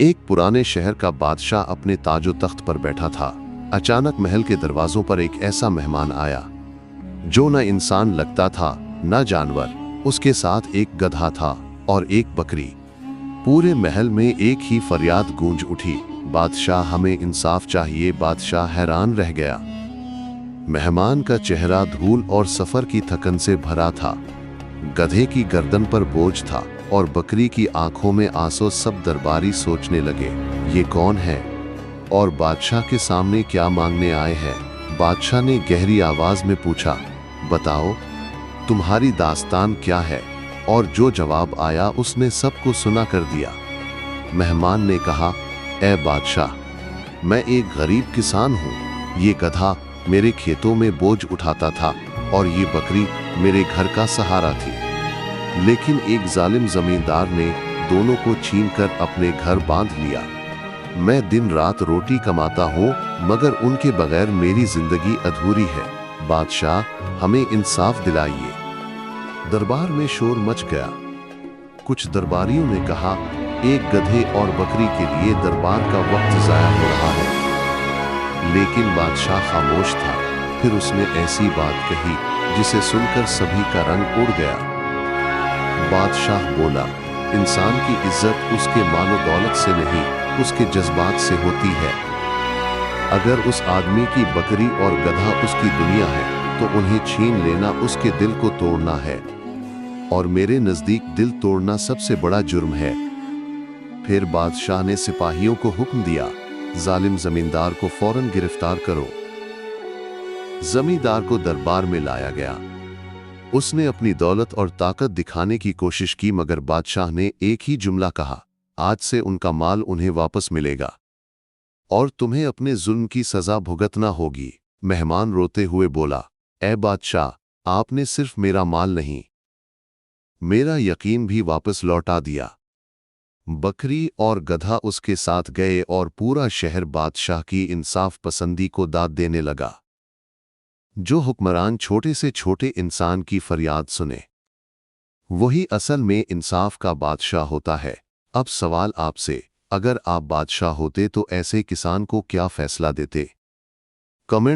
एक पुराने शहर का बादशाह अपने ताजो तख्त पर बैठा था। अचानक महल के दरवाजों पर एक ऐसा मेहमान आया जो न इंसान लगता था न जानवर। उसके साथ एक गधा था और एक बकरी। पूरे महल में एक ही फरियाद गूंज उठी, बादशाह हमें इंसाफ चाहिए। बादशाह हैरान रह गया। मेहमान का चेहरा धूल और सफर की थकन से भरा था। गधे की गर्दन पर बोझ था और बकरी की आंखों में आंसू। सब दरबारी सोचने लगे, ये कौन है और बादशाह के सामने क्या मांगने आए हैं। बादशाह ने गहरी आवाज में पूछा, बताओ तुम्हारी दास्तान क्या है। और जो जवाब आया उसने सबको सुना कर दिया। मेहमान ने कहा, ए बादशाह, मैं एक गरीब किसान हूँ। ये गधा मेरे खेतों में बोझ उठाता था और ये बकरी मेरे घर का सहारा थी। लेकिन एक जालिम जमींदार ने दोनों को छीनकर अपने घर बांध लिया। मैं दिन रात रोटी कमाता हूँ मगर उनके बगैर मेरी जिंदगी अधूरी है। बादशाह हमें इंसाफ दिलाइए। दरबार में शोर मच गया। कुछ दरबारियों ने कहा, एक गधे और बकरी के लिए दरबार का वक्त जाया हो रहा है। लेकिन बादशाह खामोश था। फिर उसने ऐसी बात कही जिसे सुनकर सभी का रंग उड़ गया। बादशाह बोला, इंसान की इज्जत उसके मालो दौलत से नहीं, उसके जज्बात से होती है। अगर उस आदमी की बकरी और गधा उसकी दुनिया है तो उन्हें छीन लेना उसके दिल को तोड़ना है। और मेरे नजदीक दिल तोड़ना सबसे बड़ा जुर्म है। फिर बादशाह ने सिपाहियों को हुक्म दिया, जालिम जमींदार को फौरन गिरफ्तार करो। जमींदार को दरबार में लाया गया। उसने अपनी दौलत और ताकत दिखाने की कोशिश की मगर बादशाह ने एक ही जुमला कहा, आज से उनका माल उन्हें वापस मिलेगा और तुम्हें अपने जुल्म की सजा भुगतना होगी। मेहमान रोते हुए बोला, ए बादशाह, आपने सिर्फ मेरा माल नहीं, मेरा यकीन भी वापस लौटा दिया। बकरी और गधा उसके साथ गए और पूरा शहर बादशाह की इंसाफ पसंदी को दाद देने लगा। जो हुक्मरान छोटे से छोटे इंसान की फरियाद सुने, वही असल में इंसाफ का बादशाह होता है। अब सवाल आपसे, अगर आप बादशाह होते तो ऐसे किसान को क्या फैसला देते? कमेंट